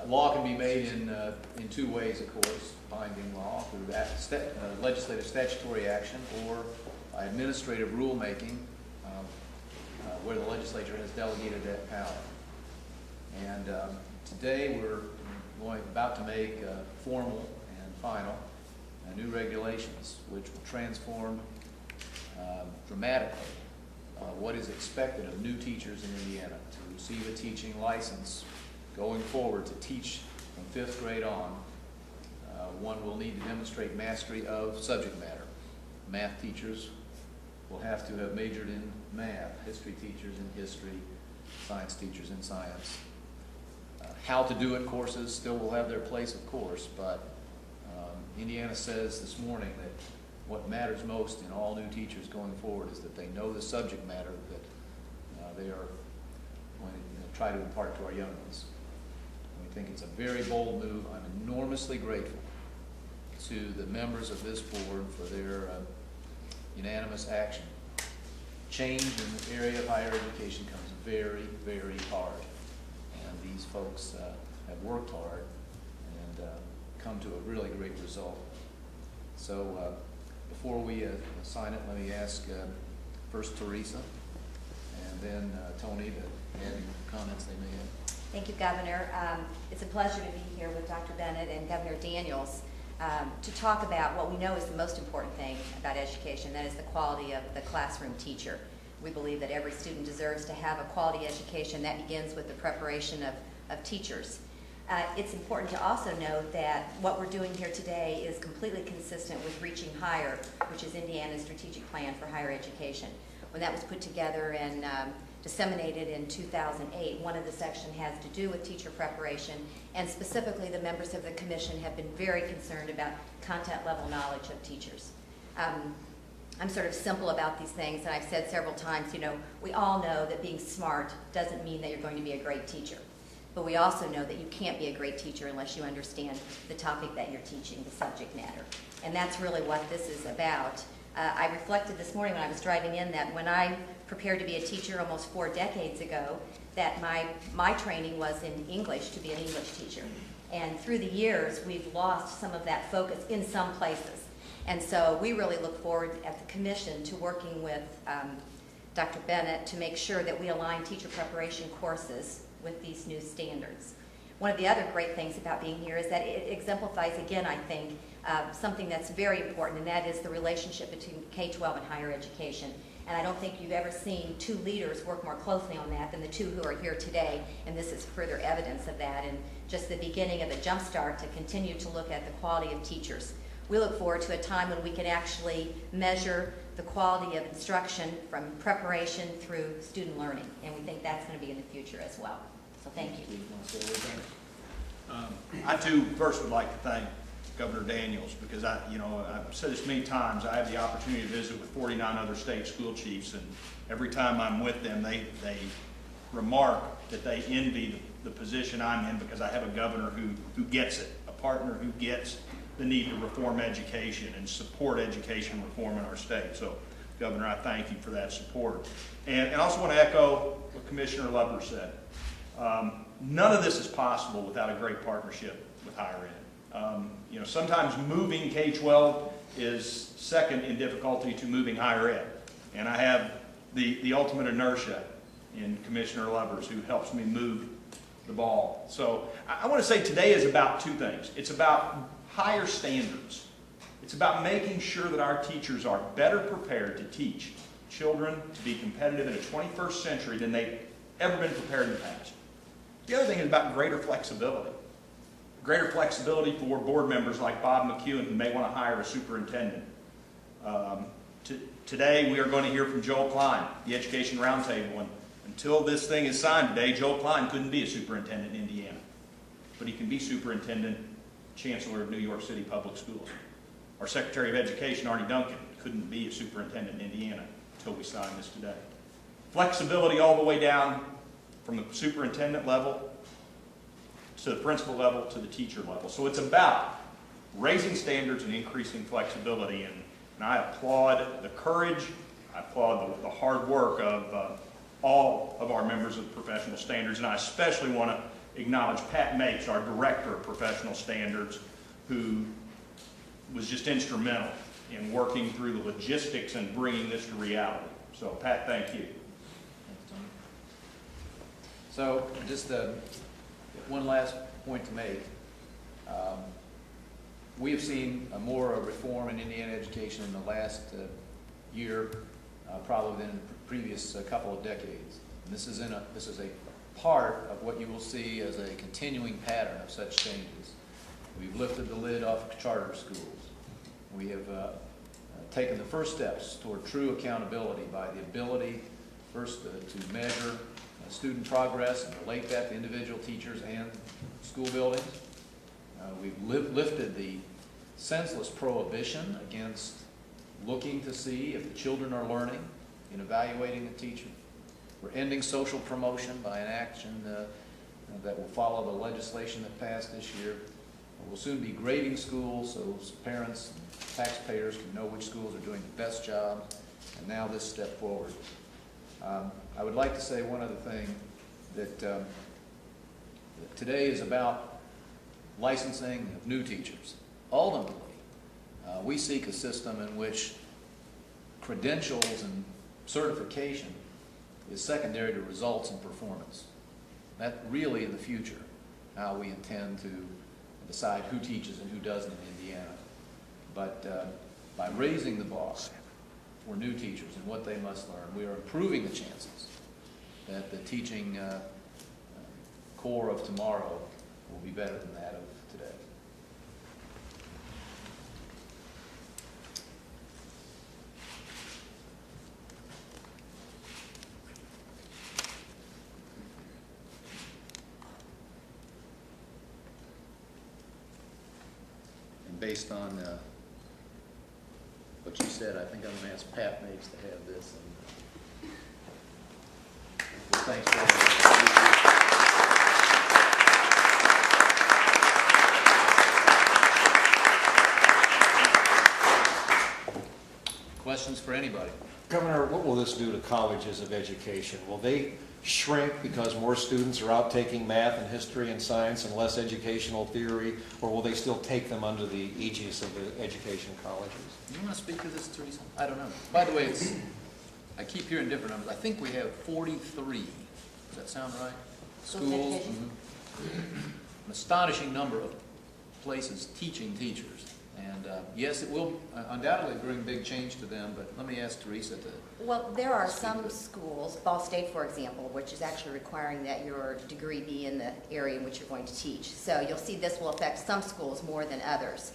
Law can be made in two ways, of course: binding law through that legislative statutory action, or by administrative rulemaking, where the legislature has delegated that power. And today we're about to make formal and final new regulations, which will transform dramatically what is expected of new teachers in Indiana to receive a teaching license going forward to teach from 5th grade on. One will need to demonstrate mastery of subject matter. Math teachers will have to have majored in math, history teachers in history, science teachers in science. How to do it courses still will have their place, of course, but Indiana says this morning that what matters most in all new teachers going forward is that they know the subject matter that they are going to try to impart to our young ones. And we think it's a very bold move. I'm enormously grateful to the members of this board for their unanimous action. Change in the area of higher education comes very, very hard. And these folks have worked hard and come to a really great result. So before we sign it, let me ask first Teresa and then Tony to add any comments they may have. Thank you, Governor. It's a pleasure to be here with Dr. Bennett and Governor Daniels to talk about what we know is the most important thing about education, that is the quality of the classroom teacher. We believe that every student deserves to have a quality education. That begins with the preparation of teachers. It's important to also note that what we're doing here today is completely consistent with Reaching Higher, which is Indiana's strategic plan for higher education. When that was put together and disseminated in 2008, one of the sections has to do with teacher preparation, and specifically the members of the commission have been very concerned about content level knowledge of teachers. I'm sort of simple about these things, and I've said several times, you know, we all know that being smart doesn't mean that you're going to be a great teacher. But we also know that you can't be a great teacher unless you understand the topic that you're teaching, the subject matter. And that's really what this is about. I reflected this morning when I was driving in that when I prepared to be a teacher almost 4 decades ago, that my training was in English, to be an English teacher. And through the years, we've lost some of that focus in some places. And so we really look forward at the commission to working with Dr. Bennett to make sure that we align teacher preparation courses with these new standards. One of the other great things about being here is that it exemplifies, again, I think, something that's very important, and that is the relationship between K-12 and higher education. And I don't think you've ever seen two leaders work more closely on that than the two who are here today, and this is further evidence of that, and just the beginning of a jump start to continue to look at the quality of teachers. We look forward to a time when we can actually measure the quality of instruction from preparation through student learning, and we think that's going to be in the future as well. So thank you. I too first would like to thank Governor Daniels, because I've said this many times, I have the opportunity to visit with 49 other state school chiefs, and every time I'm with them, they remark that they envy the position I'm in, because I have a governor who gets it, a partner who gets the need to reform education and support education reform in our state. So, Governor, I thank you for that support. And I also want to echo what Commissioner Lepper said. None of this is possible without a great partnership with higher ed. Sometimes moving K-12 is second in difficulty to moving higher ed. And I have the ultimate inertia in Commissioner Levers, who helps me move the ball. So I want to say today is about two things. It's about higher standards. It's about making sure that our teachers are better prepared to teach children to be competitive in the 21st century than they've ever been prepared in the past. The other thing is about greater flexibility. Greater flexibility for board members like Bob McEwen, who may want to hire a superintendent. Today we are going to hear from Joel Klein, the Education Roundtable. And until this thing is signed today, Joel Klein couldn't be a superintendent in Indiana. But he can be superintendent, chancellor of New York City Public Schools. Our Secretary of Education, Arnie Duncan, couldn't be a superintendent in Indiana until we sign this today. Flexibility all the way down from the superintendent level to the principal level to the teacher level. So it's about raising standards and increasing flexibility. And I applaud the courage, I applaud the hard work of all of our members of professional standards. And I especially want to acknowledge Pat Mapes, our Director of Professional Standards, who was just instrumental in working through the logistics and bringing this to reality. So, Pat, thank you. Thanks, Tony. So, just one last point to make. We have seen more reform in Indiana education in the last year, probably than in the previous couple of decades. And this is a part of what you will see as a continuing pattern of such changes. We've lifted the lid off of charter schools. We have taken the first steps toward true accountability by the ability first to measure student progress and relate that to individual teachers and school buildings. We've lifted the senseless prohibition against looking to see if the children are learning in evaluating a teacher. We're ending social promotion by an action that will follow the legislation that passed this year. We'll soon be grading schools so parents and taxpayers can know which schools are doing the best job, and now this step forward. I would like to say one other thing, that today is about licensing of new teachers. Ultimately, we seek a system in which credentials and certification is secondary to results and performance. That's really in the future how we intend to decide who teaches and who doesn't in Indiana. But by raising the bar for new teachers and what they must learn, we are improving the chances that the teaching core of tomorrow will be better than that of today. And based on what you said, I think I'm going to ask Pat Mapes to have this. And thanks for questions for anybody? Governor, what will this do to colleges of education? Will they shrink because more students are out taking math and history and science and less educational theory, or will they still take them under the aegis of the education colleges? You want to speak to this, Teresa? I don't know. By the way, I keep hearing different numbers. I think we have 43. Does that sound right? Schools. An astonishing number of places teaching teachers. And yes, it will undoubtedly bring big change to them, but let me ask Teresa to... Well, there are some schools, Ball State, for example, which is actually requiring that your degree be in the area in which you're going to teach. So you'll see this will affect some schools more than others.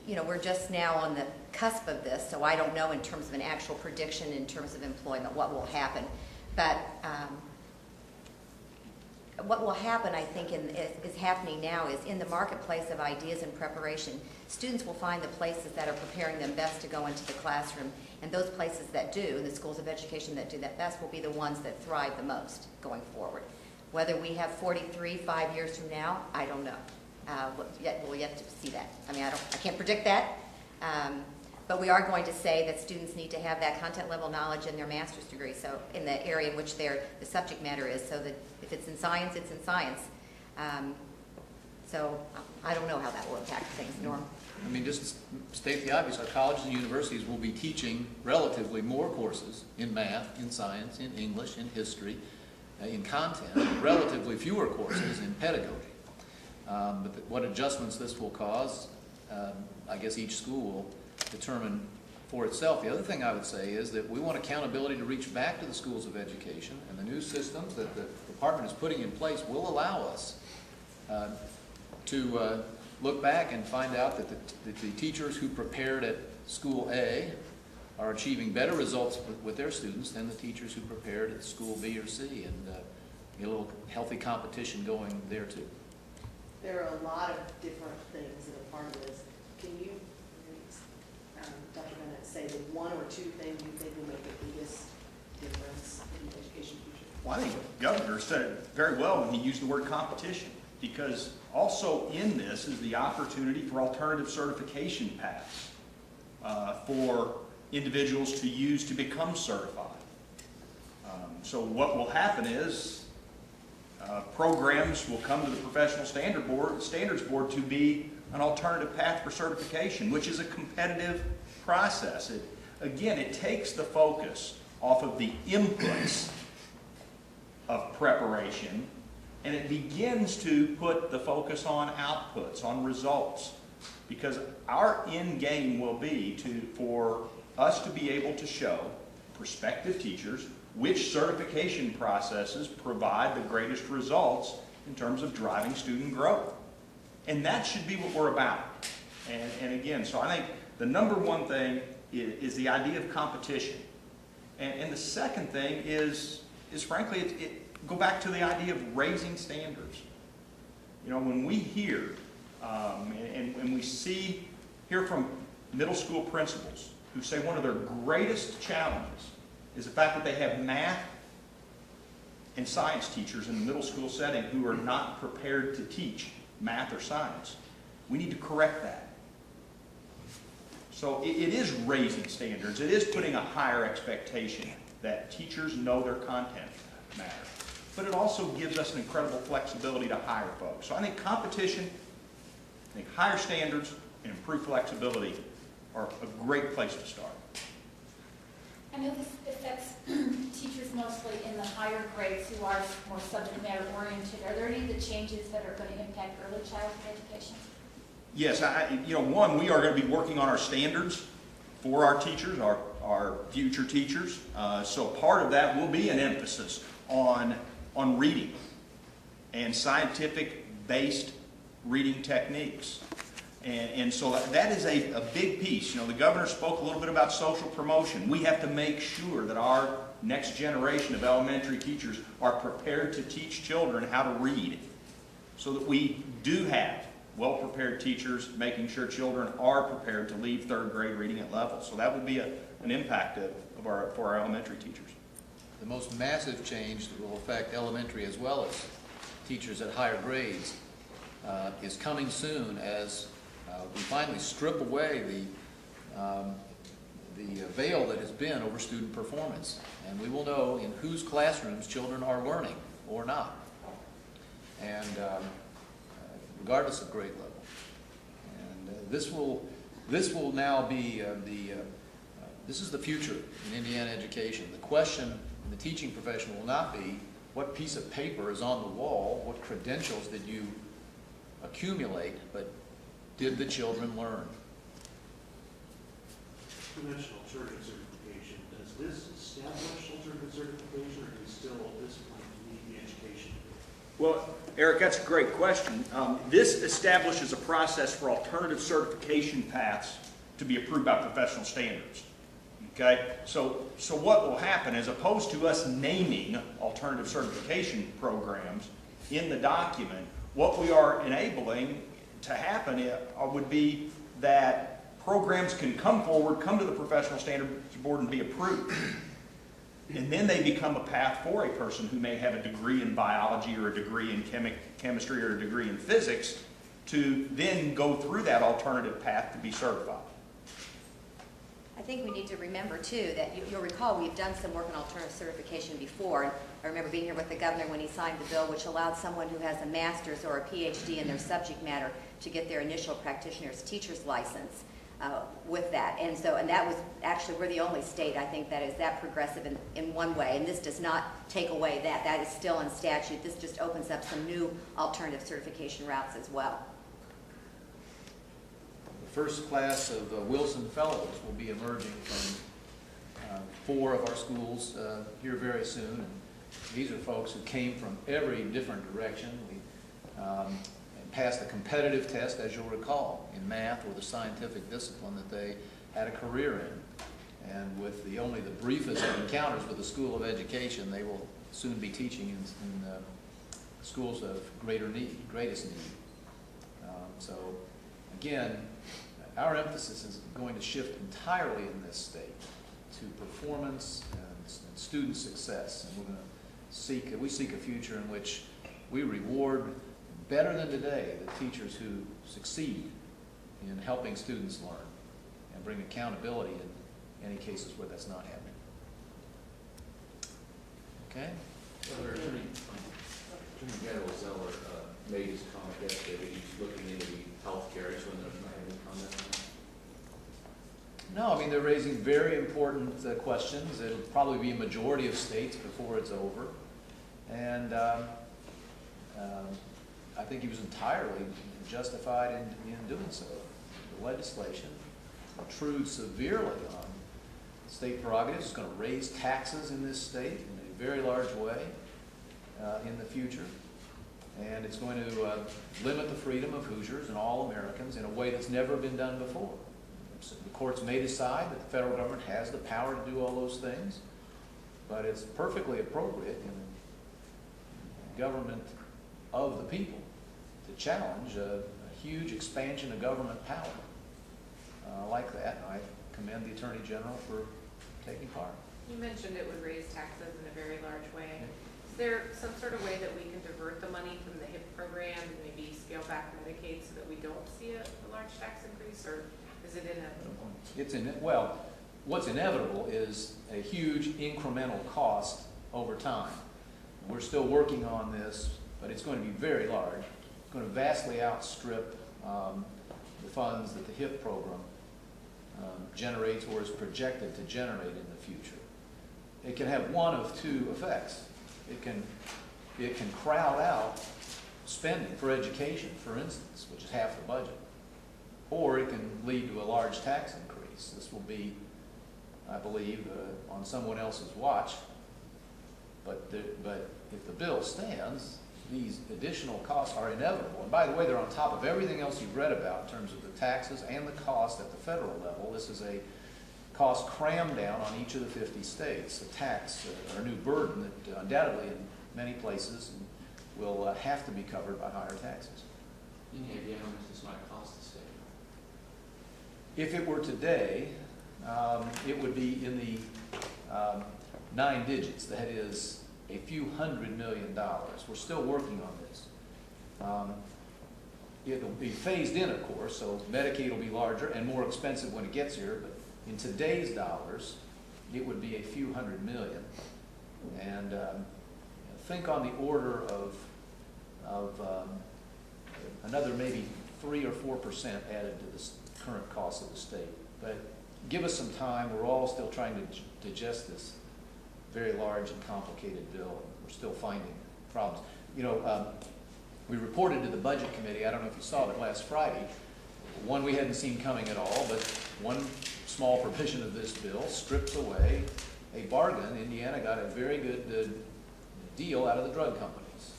You know, we're just now on the cusp of this, so I don't know in terms of an actual prediction in terms of employment what will happen. But what will happen, I think, is happening now is in the marketplace of ideas and preparation, students will find the places that are preparing them best to go into the classroom, and those places that do, the schools of education that do that best, will be the ones that thrive the most going forward. Whether we have 43 5 years from now, I don't know. We'll yet to see that. I mean, I can't predict that. But we are going to say that students need to have that content level knowledge in their master's degree, so in the area in which the subject matter is, so that if it's in science, it's in science. So I don't know how that will impact things, Norm. I mean, just state the obvious. Our colleges and universities will be teaching relatively more courses in math, in science, in English, in history, in content, and relatively fewer courses in pedagogy. But what adjustments this will cause, I guess each school will determine for itself. The other thing I would say is that we want accountability to reach back to the schools of education, and the new systems that the department is putting in place will allow us to look back and find out that the teachers who prepared at school A are achieving better results with their students than the teachers who prepared at school B or C, and get a little healthy competition going there too. There are a lot of different things that are part of this. Can you, Dr. Bennett, say the one or two things you think will make the biggest difference in the education future? Well, I think the governor said it very well when he used the word competition, because also in this is the opportunity for alternative certification paths for individuals to use to become certified. So what will happen is programs will come to the Professional Standards Board to be an alternative path for certification, which is a competitive process. Again, it takes the focus off of the inputs of preparation, and it begins to put the focus on outputs, on results. Because our end game will be for us to be able to show prospective teachers which certification processes provide the greatest results in terms of driving student growth. And that should be what we're about. And again, so I think the number one thing is the idea of competition. And the second thing is frankly, go back to the idea of raising standards. You know, when we hear, and when we hear from middle school principals who say one of their greatest challenges is the fact that they have math and science teachers in the middle school setting who are not prepared to teach math or science. We need to correct that. So it is raising standards. It is putting a higher expectation that teachers know their content matter. But it also gives us an incredible flexibility to hire folks. So I think competition, I think higher standards, and improved flexibility are a great place to start. I know this affects teachers mostly in the higher grades who are more subject matter oriented. Are there any of the changes that are going to impact early childhood education? Yes, one, we are going to be working on our standards for our teachers, our future teachers. So part of that will be an emphasis on reading and scientific-based reading techniques. And so that is a big piece. You know, the governor spoke a little bit about social promotion. We have to make sure that our next generation of elementary teachers are prepared to teach children how to read, so that we do have well-prepared teachers making sure children are prepared to leave third grade reading at level. So that will be an impact for our elementary teachers. The most massive change that will affect elementary as well as teachers at higher grades is coming soon as we finally strip away the veil that has been over student performance. And we will know in whose classrooms children are learning or not, and regardless of grade level. And this will now be this is the future in Indiana education. The question in the teaching profession will not be what piece of paper is on the wall, what credentials did you accumulate, but did the children learn? You mentioned alternative certification. Does this establish alternative certification, or do you still, at this point, need the education? Well, Eric, that's a great question. This establishes a process for alternative certification paths to be approved by professional standards. Okay? So what will happen, as opposed to us naming alternative certification programs in the document, what we are enabling to happen would be that programs can come forward, come to the Professional Standards Board and be approved. And then they become a path for a person who may have a degree in biology or a degree in chemistry or a degree in physics to then go through that alternative path to be certified. I think we need to remember, too, that you'll recall we've done some work on alternative certification before. I remember being here with the governor when he signed the bill, which allowed someone who has a master's or a PhD in their subject matter to get their initial practitioner's teacher's license with that. And that was actually, we're the only state, I think, that is that progressive in one way. And this does not take away that. That is still in statute. This just opens up some new alternative certification routes as well. The first class of Wilson Fellows will be emerging from 4 of our schools here very soon. And these are folks who came from every different direction. We passed the competitive test, as you'll recall, in math or the scientific discipline that they had a career in. And with only the briefest of encounters with the School of Education, they will soon be teaching in schools of greatest need. So again, our emphasis is going to shift entirely in this state to performance and student success. And we're going to seek a future in which we reward better than today the teachers who succeed in helping students learn and bring accountability in any cases where that's not happening. Okay? Attorney General Zeller made his comment yesterday that he's looking into the healthcare. So there's not any comment on that. No, I mean, they're raising very important questions. It'll probably be a majority of states before it's over. And I think he was entirely justified in doing so. The legislation intrudes severely on state prerogatives. It's going to raise taxes in this state in a very large way in the future. And it's going to limit the freedom of Hoosiers and all Americans in a way that's never been done before. So the courts may decide that the federal government has the power to do all those things, but it's perfectly appropriate in the government of the people to challenge a huge expansion of government power like that. And I commend the Attorney General for taking part. You mentioned it would raise taxes in a very large way. Is there some sort of way that we can divert the money from the HIP program and maybe scale back Medicaid so that we don't see a large tax increase, or is it inevitable? Well, what's inevitable is a huge incremental cost over time. We're still working on this, but it's going to be very large. It's going to vastly outstrip the funds that the HIP program generates or is projected to generate in the future. It can have one of two effects. It can crowd out spending for education, for instance, which is half the budget, or it can lead to a large tax increase. This will be, I believe, on someone else's watch. But if the bill stands, these additional costs are inevitable. And by the way, they're on top of everything else you've read about in terms of the taxes and the cost at the federal level. This is a cost crammed down on each of the 50 states, a tax or a new burden that undoubtedly in many places will have to be covered by higher taxes. Any idea how much this might cost the state? If it were today, it would be in the 9 digits. That is a few $100 million. We're still working on this. It'll be phased in, of course, so Medicaid will be larger and more expensive when it gets here, but in today's dollars, it would be a few $100 million. And think on the order of another maybe 3 or 4% added to the current cost of the state. But give us some time. We're all still trying to digest this very large and complicated bill. We're still finding problems. You know, we reported to the Budget Committee, I don't know if you saw it last Friday, one we hadn't seen coming at all, but one small provision of this bill strips away a bargain. Indiana got a very good deal out of the drug companies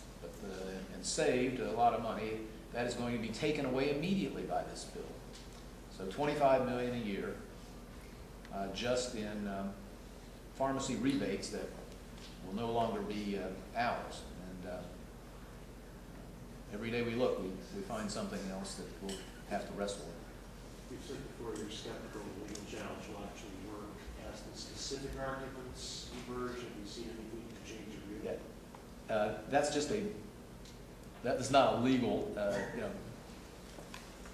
and saved a lot of money. That is going to be taken away immediately by this bill. So $25 million a year just in pharmacy rebates that will no longer be ours. And every day we look, we find something else that we'll have to wrestle with. You said before you're skeptical the legal challenge will actually work. As the specific arguments emerge, have you seen anything to change your view? Yeah. That is not a legal, you know,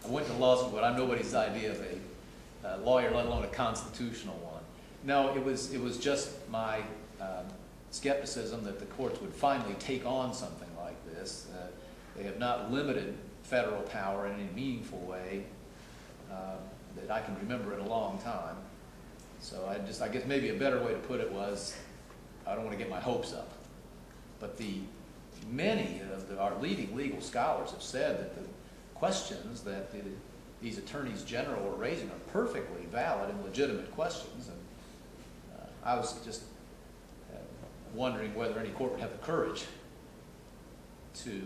I went to law school, but I'm nobody's idea of a lawyer, let alone a constitutional one. No, it was just my skepticism that the courts would finally take on something like this. They have not limited federal power in any meaningful way that I can remember in a long time. So I guess maybe a better way to put it was, I don't want to get my hopes up. But many of our leading legal scholars have said that the questions that these attorneys general are raising are perfectly valid and legitimate questions. And I was just wondering whether any court would have the courage to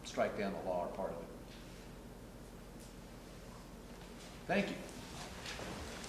strike down the law or part of it. Thank you.